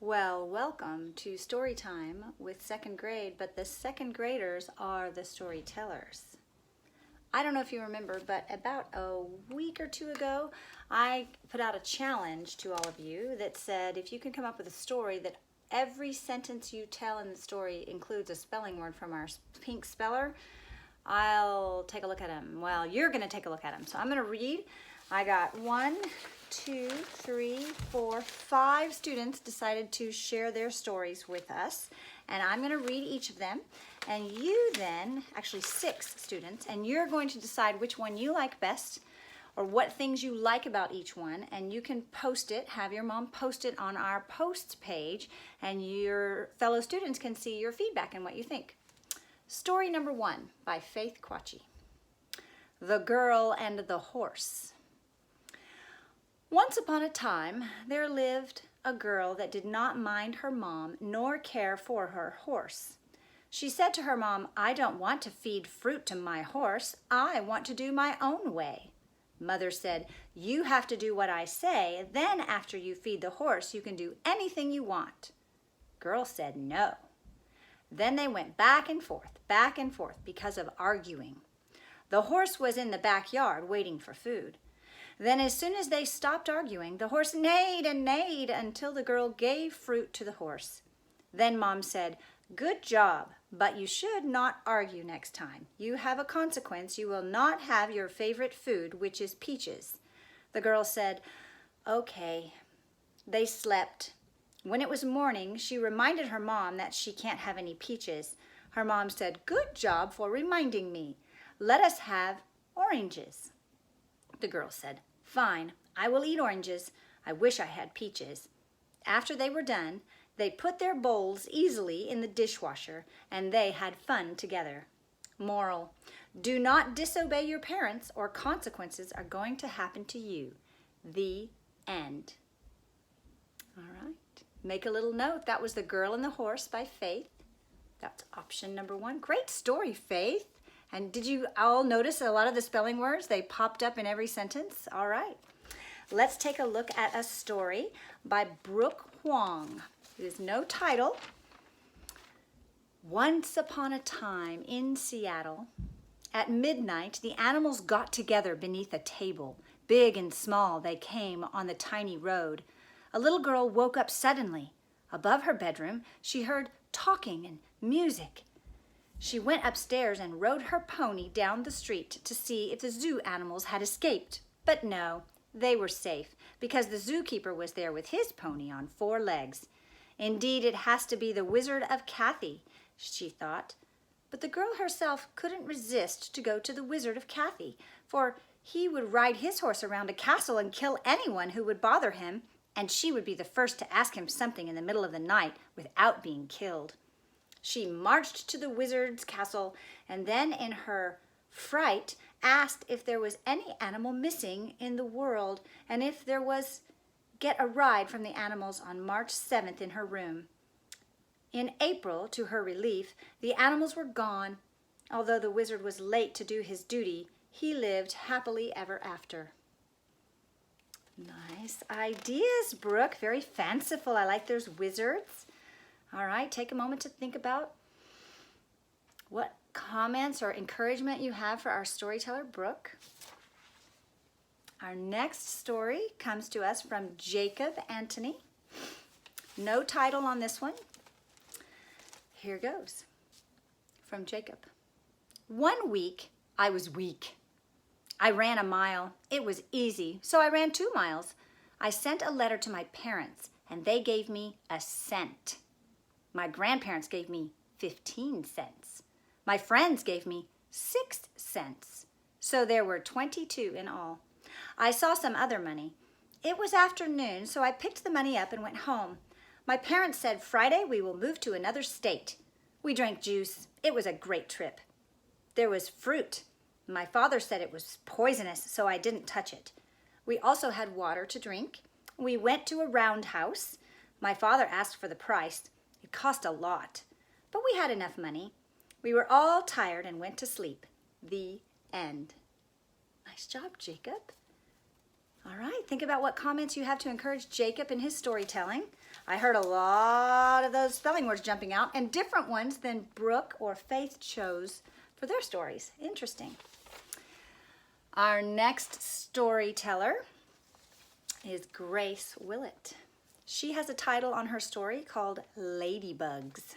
Well, welcome to story time with second grade, but the second graders are the storytellers. I don't know if you remember, but about a week or two ago, I put out a challenge to all of you that said if you can come up with a story that every sentence you tell in the story includes a spelling word from our pink speller, I'll take a look at them. Well, you're going to take a look at them. So I'm going to read. I got 1, 2, 3, 4, 5 students decided to share their stories with us. And I'm going to read each of them. And you then, actually 6 students, and you're going to decide which one you like best or what things you like about each one. And you can post it, have your mom post it on our posts page, and your fellow students can see your feedback and what you think. Story number 1 by Faith Quachi. The Girl and the Horse. Once upon a time, there lived a girl that did not mind her mom nor care for her horse. She said to her mom, "I don't want to feed fruit to my horse. I want to do my own way." Mother said, "You have to do what I say. Then after you feed the horse, you can do anything you want." Girl said no. Then they went back and forth because of arguing. The horse was in the backyard waiting for food. Then as soon as they stopped arguing, the horse neighed and neighed until the girl gave fruit to the horse. Then Mom said, "Good job, but you should not argue next time. You have a consequence. You will not have your favorite food, which is peaches." The girl said, "Okay." They slept. When it was morning, she reminded her mom that she can't have any peaches. Her mom said, "Good job for reminding me. Let us have oranges." The girl said, "Fine, I will eat oranges. I wish I had peaches." After they were done, they put their bowls easily in the dishwasher, and they had fun together. Moral: do not disobey your parents or consequences are going to happen to you. The end. All right. Make a little note. That was The Girl and the Horse by Faith. That's option number 1. Great story, Faith. And did you all notice a lot of the spelling words? They popped up in every sentence? All right. Let's take a look at a story by Brooke Huang. There's no title. Once upon a time in Seattle, at midnight, the animals got together beneath a table. Big and small, they came on the tiny road. A little girl woke up suddenly. Above her bedroom, she heard talking and music. She went upstairs and rode her pony down the street to see if the zoo animals had escaped. But no, they were safe because the zookeeper was there with his pony on 4 legs. Indeed, it has to be the Wizard of Cathy, she thought. But the girl herself couldn't resist to go to the Wizard of Cathy, for he would ride his horse around a castle and kill anyone who would bother him, and she would be the first to ask him something in the middle of the night without being killed. She marched to the wizard's castle and then, in her fright, asked if there was any animal missing in the world and if there was get a ride from the animals on March 7th in her room. In April, to her relief, the animals were gone. Although the wizard was late to do his duty, he lived happily ever after. Nice ideas, Brooke. Very fanciful. I like there's wizards. All right, take a moment to think about what comments or encouragement you have for our storyteller, Brooke. Our next story comes to us from Jacob Anthony. No title on this one. Here goes. From Jacob. One week, I was weak. I ran a mile. It was easy, so I ran 2 miles. I sent a letter to my parents, and they gave me a cent. My grandparents gave me 15 cents. My friends gave me 6 cents. So there were 22 in all. I saw some other money. It was afternoon, so I picked the money up and went home. My parents said Friday we will move to another state. We drank juice. It was a great trip. There was fruit. My father said it was poisonous, so I didn't touch it. We also had water to drink. We went to a roundhouse. My father asked for the price. It cost a lot, but we had enough money. We were all tired and went to sleep. The end. Nice job, Jacob. All right, think about what comments you have to encourage Jacob in his storytelling. I heard a lot of those spelling words jumping out, and different ones than Brooke or Faith chose for their stories. Interesting. Our next storyteller is Grace Willett. She has a title on her story called Ladybugs.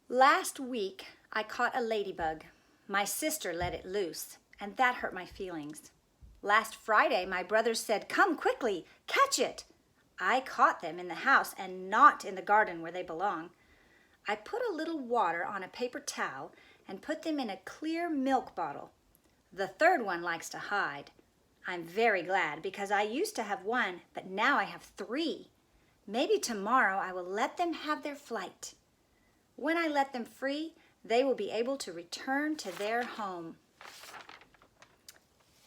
Last week, I caught a ladybug. My sister let it loose, and that hurt my feelings. Last Friday, my brothers said, "Come quickly, catch it." I caught them in the house and not in the garden where they belong. I put a little water on a paper towel and put them in a clear milk bottle. The third one likes to hide. I'm very glad because I used to have one, but now I have 3. Maybe tomorrow I will let them have their flight. When I let them free, they will be able to return to their home.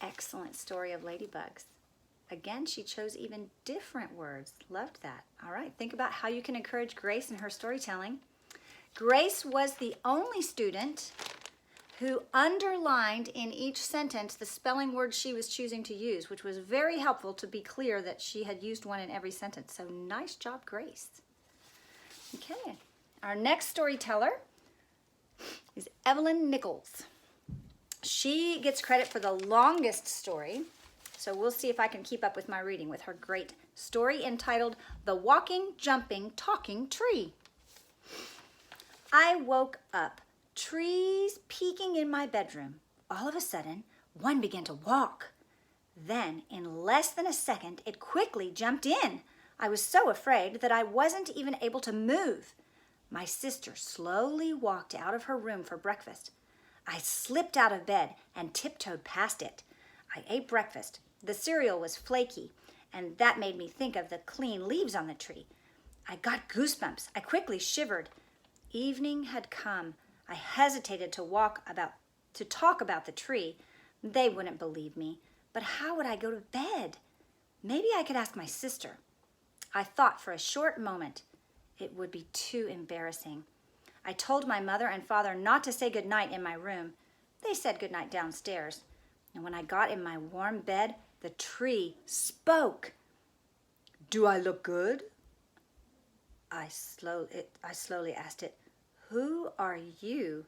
Excellent story of ladybugs. Again, she chose even different words. Loved that. All right, think about how you can encourage Grace in her storytelling. Grace was the only student who underlined in each sentence the spelling word she was choosing to use, which was very helpful to be clear that she had used one in every sentence. So nice job, Grace. Okay, our next storyteller is Evelyn Nichols. She gets credit for the longest story, so we'll see if I can keep up with my reading with her great story entitled The Walking, Jumping, Talking Tree. I woke up, trees peeking in my bedroom. All of a sudden, one began to walk. Then, in less than a second, it quickly jumped in. I was so afraid that I wasn't even able to move. My sister slowly walked out of her room for breakfast. I slipped out of bed and tiptoed past it. I ate breakfast. The cereal was flaky, and that made me think of the clean leaves on the tree. I got goosebumps. I quickly shivered. Evening had come. I hesitated to talk about the tree. They wouldn't believe me. But how would I go to bed? Maybe I could ask my sister. I thought for a short moment. It would be too embarrassing. I told my mother and father not to say goodnight in my room. They said goodnight downstairs. And when I got in my warm bed, the tree spoke. "Do I look good?" I slowly asked it. "Who are you?"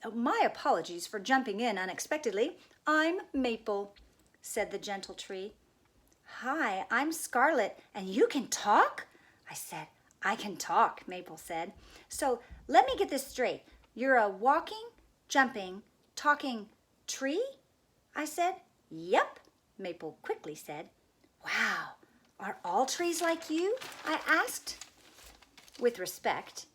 "Oh, my apologies for jumping in unexpectedly. I'm Maple," said the gentle tree. "Hi, I'm Scarlet, and you can talk?" I said. "I can talk," Maple said. "So let me get this straight. You're a walking, jumping, talking tree?" I said. "Yep," Maple quickly said. "Wow, are all trees like you?" I asked. With respect.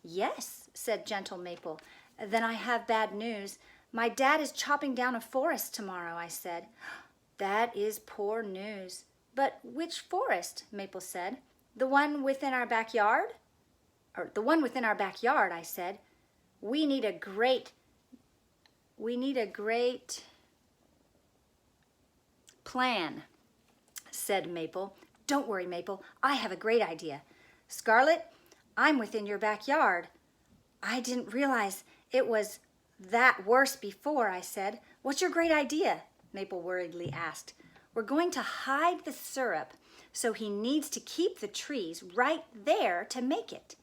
"Yes," said gentle Maple. "Then I have bad news. My dad is chopping down a forest tomorrow," I said. "That is poor news." "But which forest?" Maple said. "The one within our backyard?" "The one within our backyard," I said. We need a great plan," said Maple. "Don't worry, Maple. I have a great idea." "Scarlet, I'm within your backyard." "I didn't realize it was that worse before," I said. "What's your great idea?" Maple worriedly asked. "We're going to hide the syrup, so he needs to keep the trees right there to make it.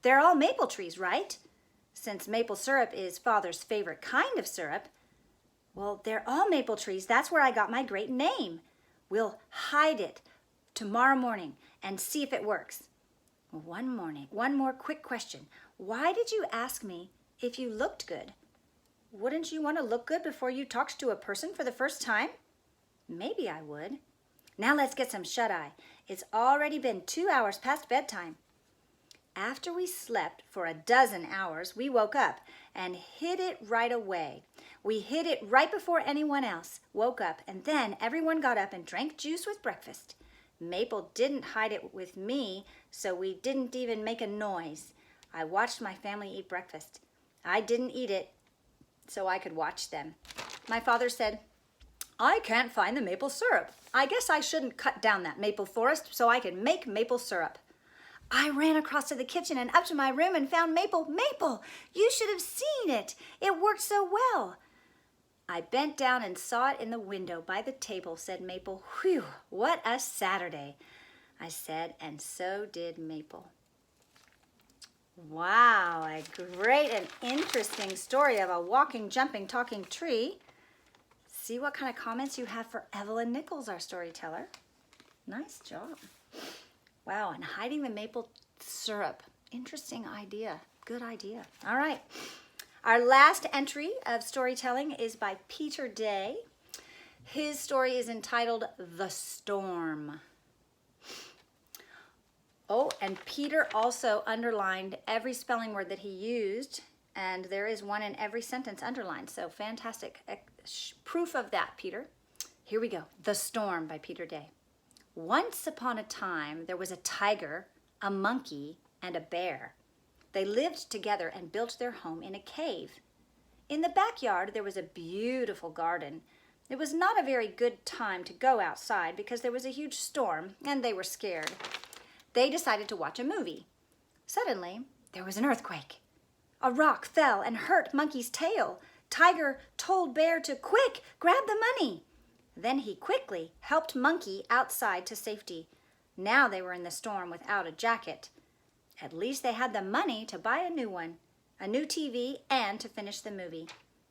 They're all maple trees, right? Since maple syrup is Father's favorite kind of syrup." "Well, they're all maple trees. That's where I got my great name. We'll hide it tomorrow morning and see if it works." One more quick question. Why did you ask me if you looked good? Wouldn't you want to look good before you talked to a person for the first time? Maybe I would. Now let's get some shut-eye. It's already been 2 hours past bedtime. After we slept for a dozen hours, we woke up and hid it right away. We hid it right before anyone else woke up, and then everyone got up and drank juice with breakfast. Maple didn't hide it with me, so we didn't even make a noise. I watched my family eat breakfast. I didn't eat it, so I could watch them. My father said, "I can't find the maple syrup. I guess I shouldn't cut down that maple forest so I could make maple syrup." I ran across to the kitchen and up to my room and found Maple. "Maple, you should have seen it. It worked so well." I bent down and saw it in the window by the table, said Maple. Whew, what a Saturday, I said, and so did Maple. Wow, a great and interesting story of a walking, jumping, talking tree. See what kind of comments you have for Evelyn Nichols, our storyteller. Nice job. Wow, and hiding the maple syrup. Interesting idea. Good idea. All right. Our last entry of storytelling is by Peter Day. His story is entitled The Storm. Oh, and Peter also underlined every spelling word that he used, and there is one in every sentence underlined. So fantastic. Proof of that, Peter. Here we go. The Storm by Peter Day. Once upon a time, there was a tiger, a monkey, and a bear. They lived together and built their home in a cave. In the backyard, there was a beautiful garden. It was not a very good time to go outside because there was a huge storm and they were scared. They decided to watch a movie. Suddenly, there was an earthquake. A rock fell and hurt Monkey's tail. Tiger told Bear to, quick, grab the money. Then he quickly helped Monkey outside to safety. Now they were in the storm without a jacket. At least they had the money to buy a new one, a new TV, and to finish the movie.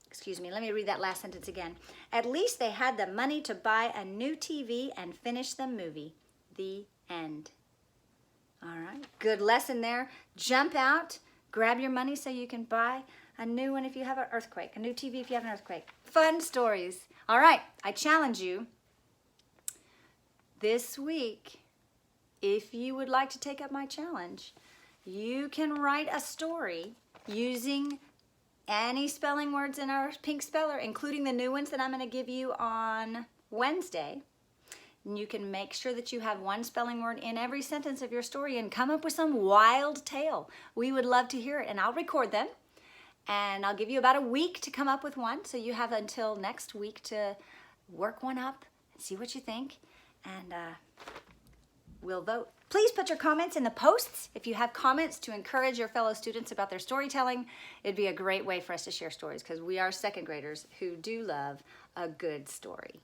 Excuse me, let me read that last sentence again. At least they had the money to buy a new TV and finish the movie. The end. All right, good lesson there. Jump out, grab your money so you can buy a new one if you have an earthquake, a new TV if you have an earthquake. Fun stories. All right, I challenge you this week, if you would like to take up my challenge, you can write a story using any spelling words in our Pink Speller, including the new ones that I'm going to give you on Wednesday. And you can make sure that you have one spelling word in every sentence of your story and come up with some wild tale. We would love to hear it, and I'll record them. And I'll give you about a week to come up with one, so you have until next week to work one up and see what you think, and we'll vote. Please put your comments in the posts. If you have comments to encourage your fellow students about their storytelling, it'd be a great way for us to share stories because we are second graders who do love a good story.